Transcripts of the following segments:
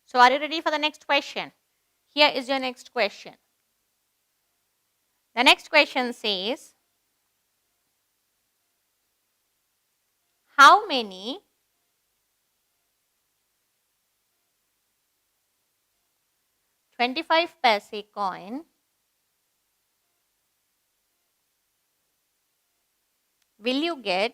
So are you ready for the next question? Here is your next question. The next question says, how many 25 paise coin will you get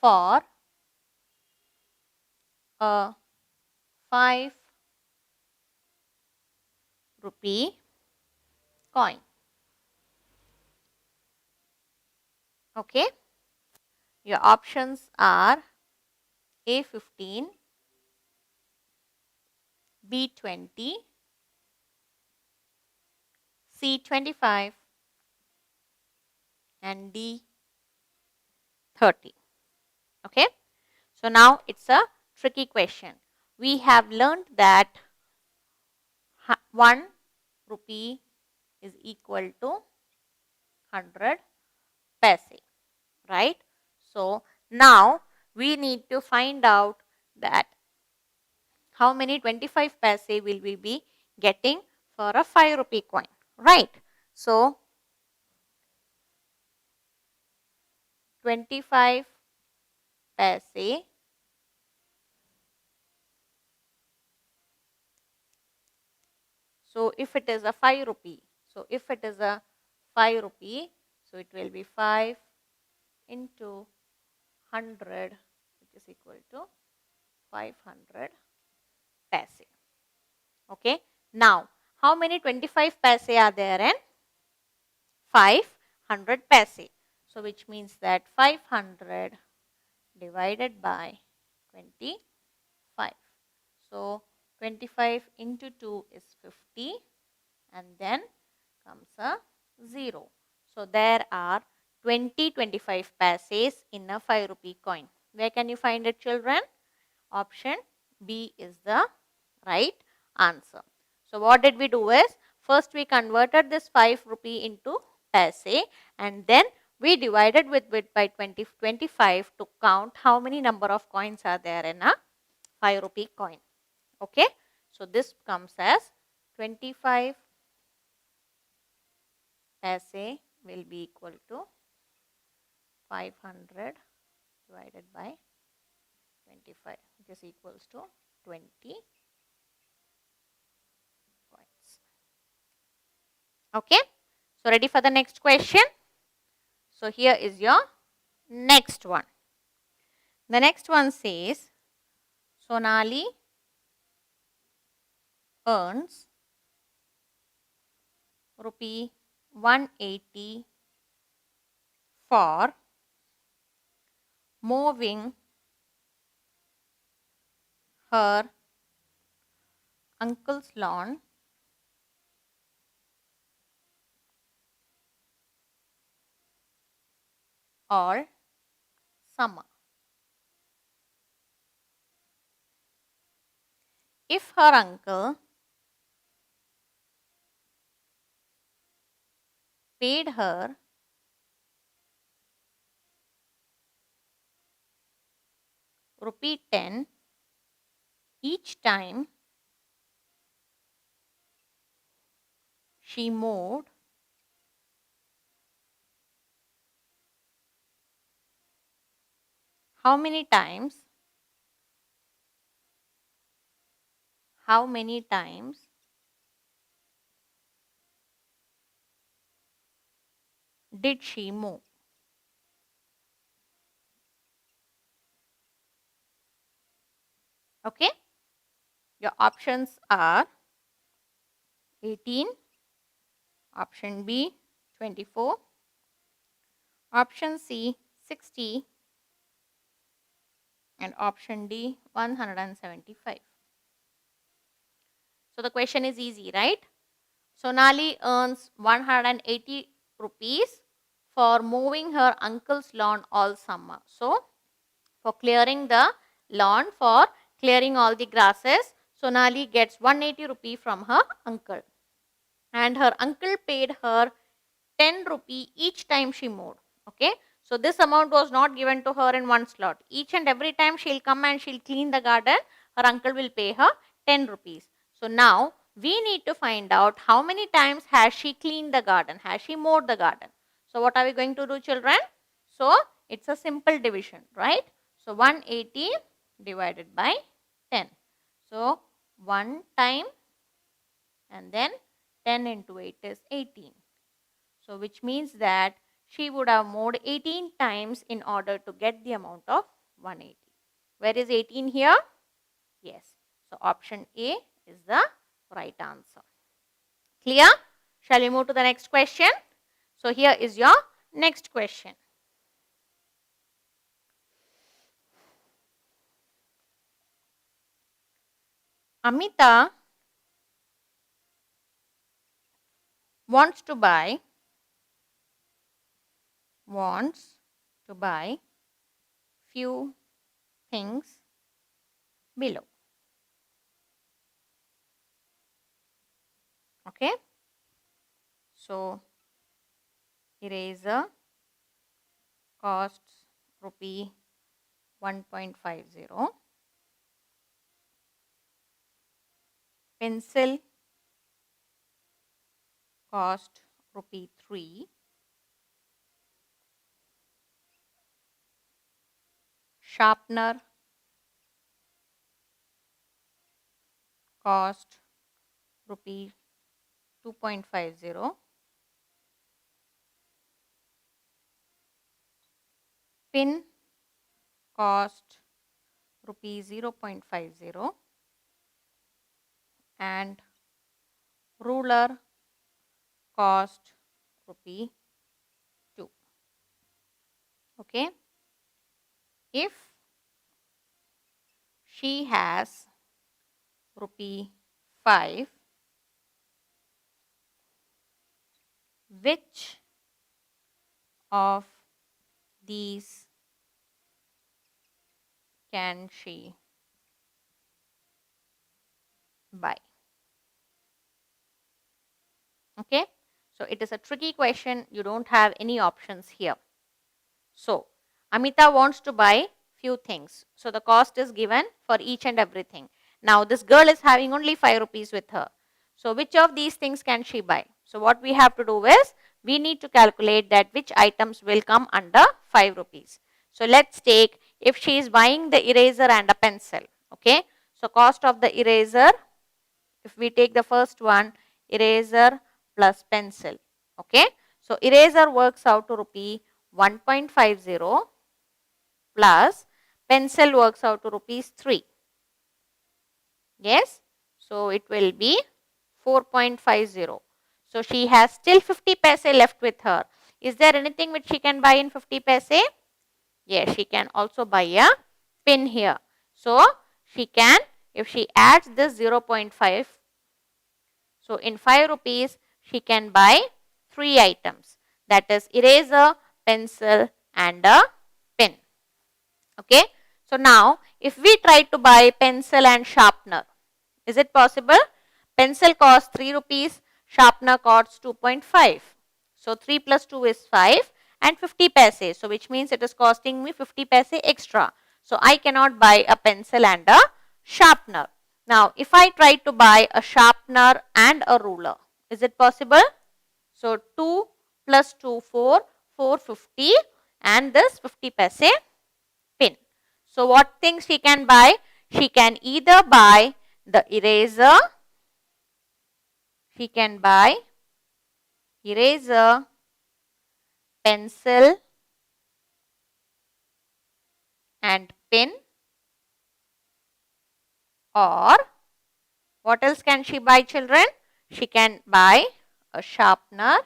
for a 5 rupee coin? Okay. Your options are A15, B20, C25 and D30. Okay. So now it's a tricky question. We have learned that 1 rupee is equal to 100 paise, right? So now we need to find out that how many 25 paise will we be getting for a 5 rupee coin, right? So 25 paise So if it is a 5 rupee, so it will be 5 into 100, which is equal to 500 paise. Okay. Now, how many 25 paise are there in 500 paise? So which means that 500 divided by 25. So 25 into 2 is 50, and then comes a 0. So there are 25 paises in a 5 rupee coin. Where can you find it, children? Option B is the right answer. So what did we do is, first we converted this 5 rupee into paise, and then we divided with by 25 to count how many number of coins are there in a 5 rupee coin. Okay. So this comes as 25 paise will be equal to 500 divided by 25, which is equals to 20 coins. Okay. So ready for the next question? So here is your next one. The next one says, Sonali earns rupee 180 for moving her uncle's lawn all summer. If her uncle paid her rupee 10 each time she moved how many times did she move? Okay. Your options are 18, option B 24, option C 60, and option D 175. So the question is easy, right? Sonali earns 180 rupees for moving her uncle's lawn all summer. So for clearing the lawn, for clearing all the grasses, Sonali gets 180 rupee from her uncle. And her uncle paid her 10 rupee each time she moved. Okay. So this amount was not given to her in one slot. Each and every time she'll come and she'll clean the garden, her uncle will pay her 10 rupees. So now we need to find out how many times has she cleaned the garden, has she mowed the garden. So what are we going to do, children? So it's a simple division, right? So 180 divided by 10. So 1 time and then 10 into 8 is 18. So which means that she would have mowed 18 times in order to get the amount of 180. Where is 18 here? Yes. So option A is the right answer. Clear? Shall we move to the next question? So here is your next question. Amita wants to buy few things below. Okay. So eraser costs rupee 1.50. Pencil cost rupee 3. Sharpener cost rupee 2.50. Pin cost rupee 0.50 and ruler cost rupee 2. Okay. If she has rupee 5, which of these can she buy? Okay. So it is a tricky question. You don't have any options here. So Amita wants to buy few things. So the cost is given for each and everything. Now this girl is having only 5 rupees with her. So which of these things can she buy? So what we have to do is we need to calculate that which items will come under 5 rupees. So let's take if she is buying the eraser and a pencil. Okay. So cost of the eraser, if we take the first one, eraser plus pencil. Okay. So eraser works out to rupee 1.50 plus pencil works out to rupees 3. Yes. So it will be 4.50. So she has still 50 paise left with her. Is there anything which she can buy in 50 paise? Yes, she can also buy a pin here. So she can, if she adds this 0.5, so in 5 rupees she can buy 3 items. That is eraser, pencil and a pen. Okay. So now if we try to buy pencil and sharpener, is it possible? Pencil costs 3 rupees, sharpener costs 2.5. So 3 plus 2 is 5 and 50 paise. So which means it is costing me 50 paise extra. So I cannot buy a pencil and a sharpener. Now if I try to buy a sharpener and a ruler, is it possible? So 2 plus 2, 4, 450 and this 50 paise pin. So what things she can buy? She can either buy the eraser, she can buy eraser, pencil and pin, or what else can she buy, children? She can buy a sharpener,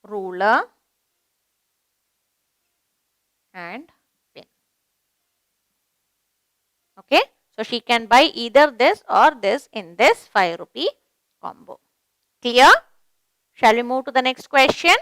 ruler and pin. Okay. So she can buy either this or this in this 5 rupee combo. Clear? Shall we move to the next question?